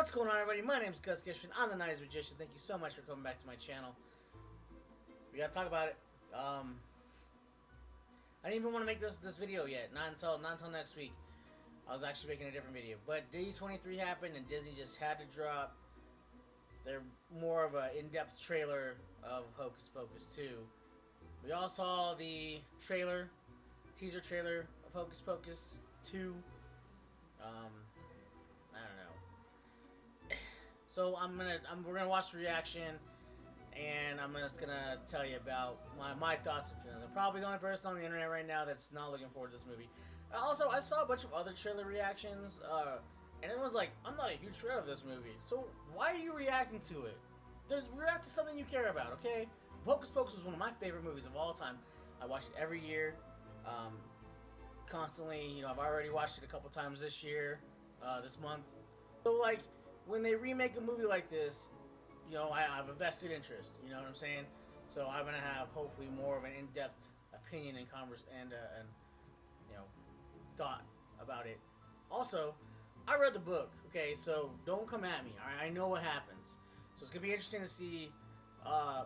What's going on, everybody? My name is Gus Gishrin. I'm the 90s Magician. Thank you so much for coming back to my channel. We gotta talk about it. I didn't even want to make this video yet. Not until next week. I was actually making a different video. But D23 happened, and Disney just had to drop their more of an in-depth trailer of Hocus Pocus 2. We all saw the teaser trailer of Hocus Pocus 2. I don't know. So we're gonna watch the reaction, and I'm just gonna tell you about my thoughts and feelings. I'm probably the only person on the internet right now that's not looking forward to this movie. Also, I saw a bunch of other trailer reactions, and everyone's like, I'm not a huge fan of this movie. So why are you reacting to it? React to something you care about, okay? Hocus Pocus was one of my favorite movies of all time. I watch it every year, constantly. You know, I've already watched it a couple times this year, this month. So, like, when they remake a movie like this, you know, I have a vested interest. You know what I'm saying? So I'm gonna have hopefully more of an in-depth opinion and you know, thought about it. Also, I read the book. Okay, so don't come at me. I know what happens. So it's gonna be interesting to see how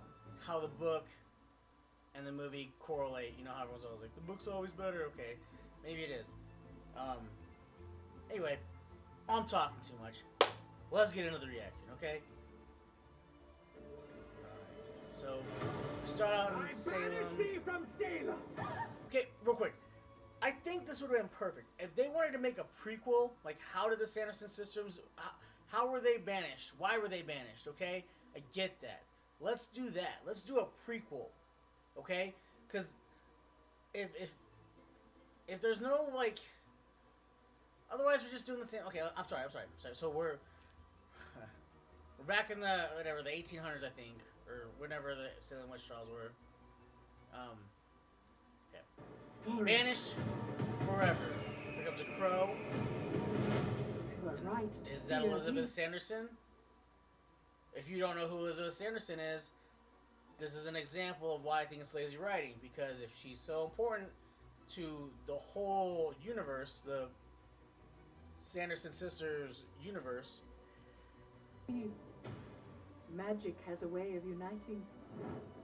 the book and the movie correlate. You know how everyone's always like, the book's always better. Okay, maybe it is. Anyway, I'm talking too much. Let's get into the reaction, okay? Alright, so we start out in Salem. Okay, real quick. I think this would have been perfect. If they wanted to make a prequel, like how did the Sanderson sisters, how were they banished? Why were they banished, okay? I get that. Let's do that. Let's do a prequel, okay? Because if there's no, like, otherwise we're just doing the same. Okay, I'm sorry. So we're back in the, whatever, the 1800s, I think, or whenever the Salem witch trials were. Okay. Banished forever. Here comes a crow. You are right. Is that Elizabeth Sanderson? If you don't know who Elizabeth Sanderson is, this is an example of why I think it's lazy writing. Because if she's so important to the whole universe, the Sanderson sisters universe, magic has a way of uniting.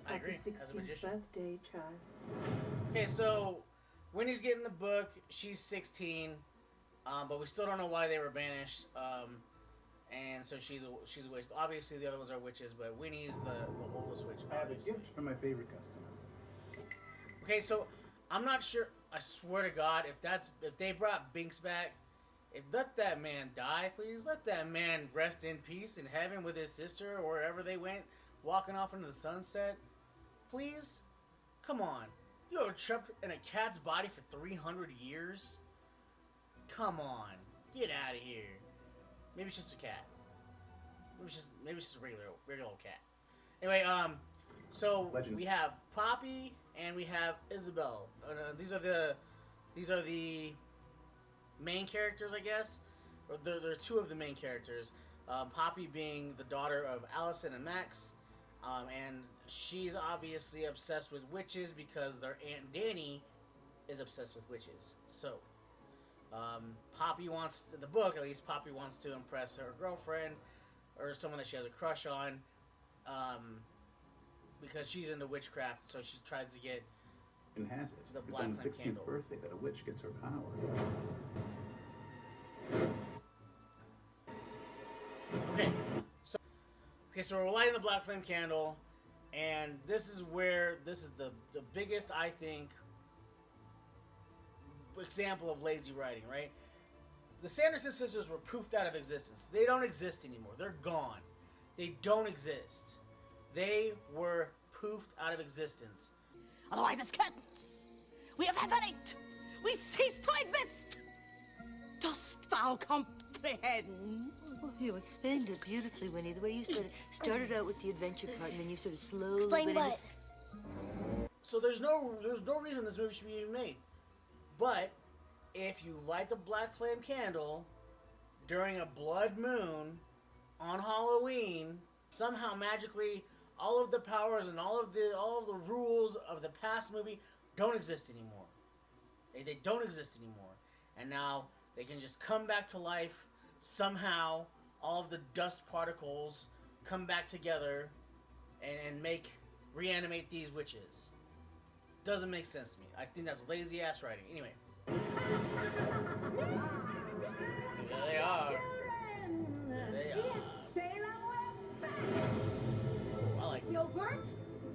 I agree. Happy As a 16th magician. birthday, child. Okay, so Winnie's getting the book. She's 16, but we still don't know why they were banished. And so she's a witch. Obviously, the other ones are witches, but Winnie's the oldest witch. I have a Obviously. gift for my favorite customers. Okay, so I'm not sure. I swear to God, if they brought Binks back, let that man die, please. Let that man rest in peace in heaven with his sister or wherever they went, walking off into the sunset. Please, come on. You were trapped in a cat's body for 300 years. Come on, get out of here. Maybe it's just a cat. Maybe it's just a regular old cat. Anyway, so Legend. We have Poppy and we have Isabel. These are the main characters, I guess. Or there are two of the main characters. Poppy being the daughter of Allison and Max, and she's obviously obsessed with witches because their Aunt Danny is obsessed with witches. So, Poppy wants, in the book at least, Poppy wants to impress her girlfriend or someone that she has a crush on, because she's into witchcraft. So she tries to get And has it. The It's black on the flame 16th candle. birthday that a witch gets her powers. So we're lighting the black flame candle, and this is the biggest, I think, example of lazy writing, right? The Sanderson sisters were poofed out of existence. They don't exist anymore. They're gone. They don't exist. They were poofed out of existence. Otherwise it's curtains. We have evaporate. We cease to exist. Dost thou comprehend? Well, you explained it beautifully, Winnie. The way you sort of started out with the adventure part, and then you sort of slowly Explain went what? So there's no reason this movie should be even made. But if you light the black flame candle during a blood moon on Halloween, somehow magically all of the powers and all of the rules of the past movie don't exist anymore. They don't exist anymore. And now they can just come back to life somehow all of the dust particles come back together and reanimate these witches. Doesn't make sense to me. I think that's lazy ass writing. Anyway. There they are. There they are. I like it. Yogurt?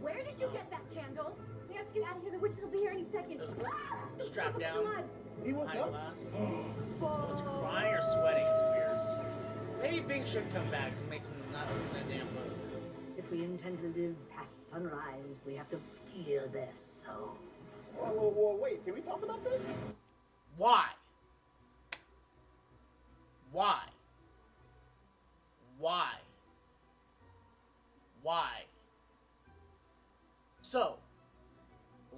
Where did you get that candle? We have to get out of here. The witches will be here any second. There's strap down. He woke High up. glass. It's crying or sweating. It's weird. Maybe Bing should come back and make him not open that damn book. If we intend to live past sunrise, we have to steal their souls. Whoa, wait. Can we talk about this? Why? Why? Why? Why? So,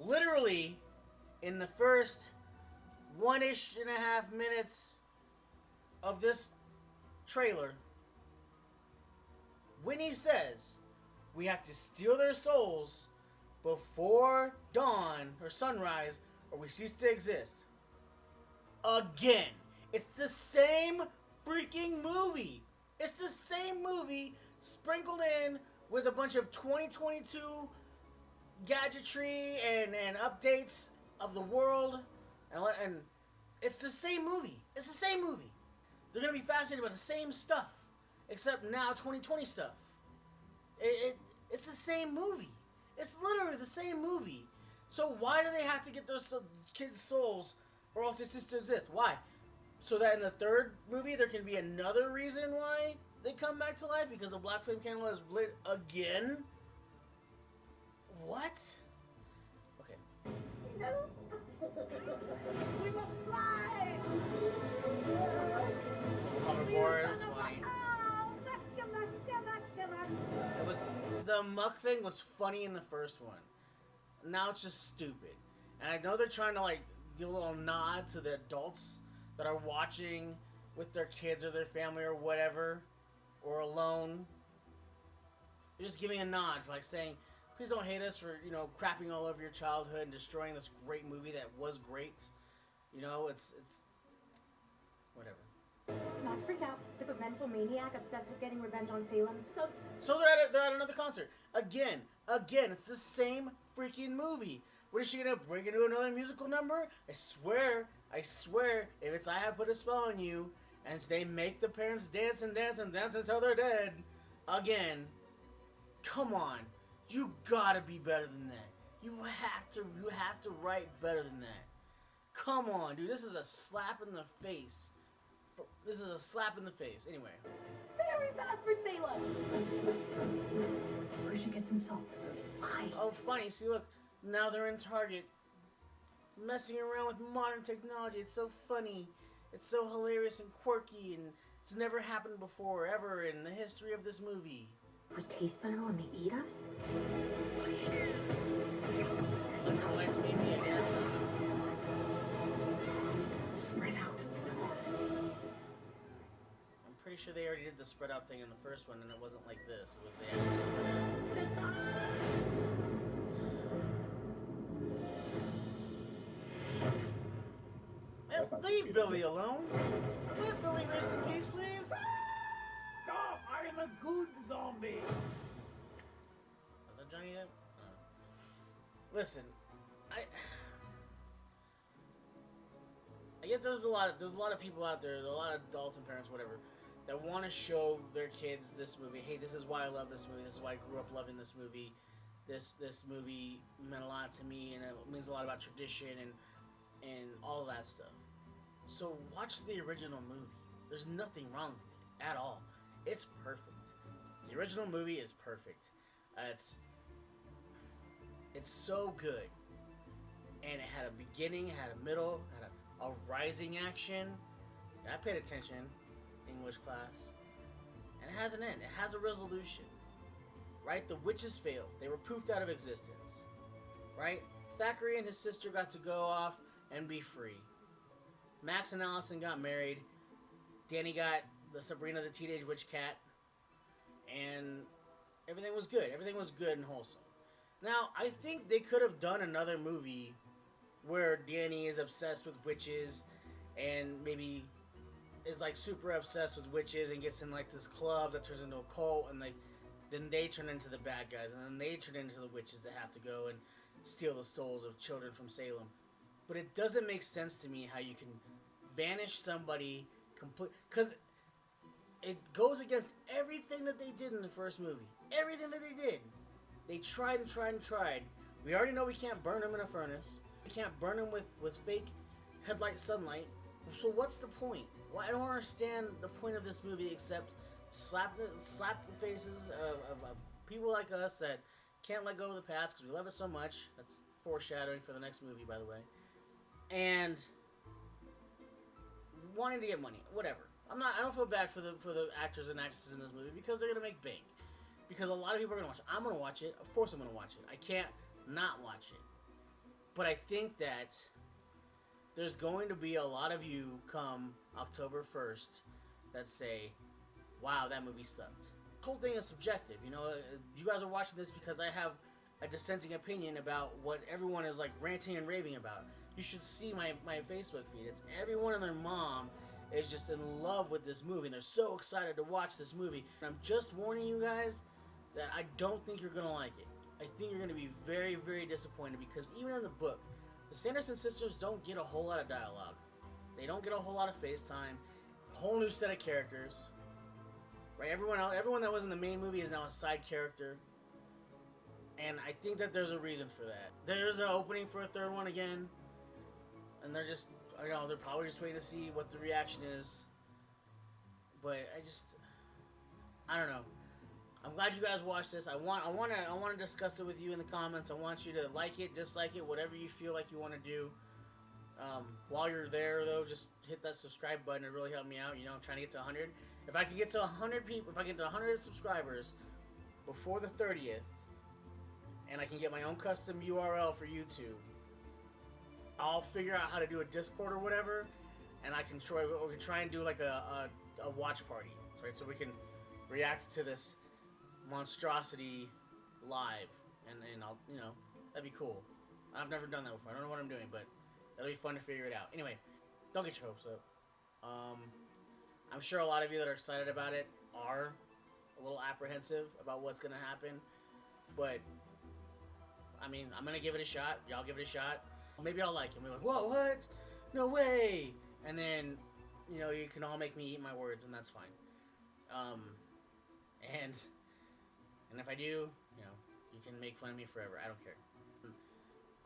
literally, in the first 1.5 minutes of this trailer, Winnie says we have to steal their souls before dawn or sunrise or we cease to exist. Again. It's the same freaking movie. It's the same movie sprinkled in with a bunch of 2022 gadgetry and updates of the world. And it's the same movie. It's the same movie. They're going to be fascinated by the same stuff. Except now 2020 stuff. It's the same movie. It's literally the same movie. So why do they have to get those kids' souls or else they cease to exist? Why? So that in the third movie there can be another reason why they come back to life because the black flame candle is lit again? What? Okay. No. We will fly. Hoverboard, it's funny. The muck thing was funny in the first one. Now it's just stupid. And I know they're trying to like give a little nod to the adults that are watching with their kids or their family or whatever, or alone. They're just giving a nod for like saying, please don't hate us for, you know, crapping all over your childhood and destroying this great movie that was great. You know, it's whatever. Not freak out. Like a vengeful maniac obsessed with getting revenge on Salem. So they're at another concert. Again, it's the same freaking movie. What is she gonna break into another musical number? I swear, if it's I Have Put a Spell on You, and they make the parents dance and dance and dance until they're dead, again, come on. You gotta be better than that. You have to write better than that. Come on, dude, this is a slap in the face. This is a slap in the face. Anyway. Very bad for Salem. Where should get some salt? Why? Oh, funny. See, look. Now they're in Target. Messing around with modern technology. It's so funny. It's so hilarious and quirky. And it's never happened before, ever, in the history of this movie. We taste better when they eat us? Electrolytes, maybe, I guess. Spread out. I'm pretty sure they already did the spread out thing in the first one, and it wasn't like this. It was the actual spread out. Leave Billy alone. Let Billy rest in peace, please. Stop! I am a good zombie. Was that Johnny Depp? Listen, I get there's a lot of people out there, a lot of adults and parents, whatever, that want to show their kids this movie. Hey, this is why I love this movie. This is why I grew up loving this movie. This movie meant a lot to me, and it means a lot about tradition and all of that stuff. So watch the original movie. There's nothing wrong with it at all. It's perfect. The original movie is perfect. It's so good. And it had a beginning, it had a middle, had a rising action. I paid attention, English class. And it has an end. It has a resolution. Right? The witches failed. They were poofed out of existence. Right? Thackeray and his sister got to go off and be free. Max and Allison got married. Danny got the Sabrina the Teenage Witch Cat. And everything was good. Everything was good and wholesome. Now, I think they could have done another movie where Danny is obsessed with witches and maybe is like super obsessed with witches and gets in like this club that turns into a cult, and like then they turn into the bad guys, and then they turn into the witches that have to go and steal the souls of children from Salem. But it doesn't make sense to me how you can banish somebody because it goes against everything that they did in the first movie. Everything that they did. They tried and tried and tried. We already know we can't burn them in a furnace. We can't burn them with fake headlight sunlight. So what's the point? Well, I don't understand the point of this movie except to slap the faces of people like us that can't let go of the past because we love it so much. That's foreshadowing for the next movie, by the way. And wanting to get money, whatever. I don't feel bad for the actors and actresses in this movie because they're gonna make bank. Because a lot of people are gonna watch it. I'm gonna watch it. Of course, I'm gonna watch it. I can't not watch it. But I think that there's going to be a lot of you come October 1st that say, "Wow, that movie sucked." The whole thing is subjective. You know, you guys are watching this because I have a dissenting opinion about what everyone is like ranting and raving about. You should see my Facebook feed. It's everyone and their mom is just in love with this movie, and they're so excited to watch this movie. And I'm just warning you guys that I don't think you're gonna like it. I think you're gonna be very, very disappointed because even in the book, the Sanderson sisters don't get a whole lot of dialogue. They don't get a whole lot of face time. A whole new set of characters. Right? Everyone that was in the main movie is now a side character. And I think that there's a reason for that. There's an opening for a third one again. And they're just, I don't know, they're probably just waiting to see what the reaction is. But I don't know. I'm glad you guys watched this. I want to discuss it with you in the comments. I want you to like it, dislike it, whatever you feel like you want to do. While you're there, though, just hit that subscribe button. It really helped me out. You know, I'm trying to get to 100. If I can get to 100 people, if I get to 100 subscribers before the 30th, and I can get my own custom URL for YouTube, I'll figure out how to do a Discord or whatever, and we can try and do like a watch party, right? So we can react to this monstrosity live, and I'll, you know, that'd be cool. I've never done that before. I don't know what I'm doing, but that'll be fun to figure it out. Anyway, don't get your hopes up. I'm sure a lot of you that are excited about it are a little apprehensive about what's gonna happen, but I mean, I'm gonna give it a shot. Y'all give it a shot. Maybe I'll like it. We're like, whoa, what? No way! And then, you know, you can all make me eat my words, and that's fine. And if I do, you know, you can make fun of me forever. I don't care.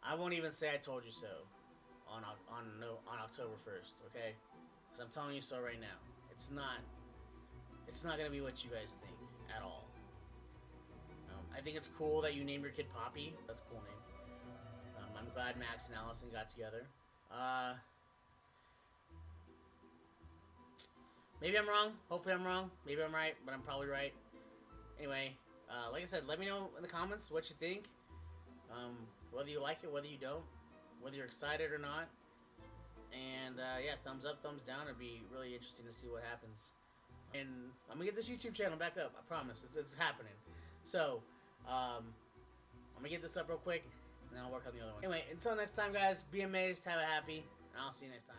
I won't even say I told you so on October 1st, okay? Because I'm telling you so right now. It's not gonna be what you guys think at all. I think it's cool that you named your kid Poppy. That's a cool name. I'm glad Max and Allison got together. Maybe I'm wrong. Hopefully I'm wrong. Maybe I'm right, but I'm probably right. Anyway, like I said, let me know in the comments what you think. Whether you like it, whether you don't, whether you're excited or not. And yeah, thumbs up, thumbs down. It'd be really interesting to see what happens. And I'm gonna get this YouTube channel back up. I promise. It's happening. So, I'm gonna get this up real quick, and then I'll work on the other one. Anyway, until next time, guys, be amazed, have a happy, and I'll see you next time.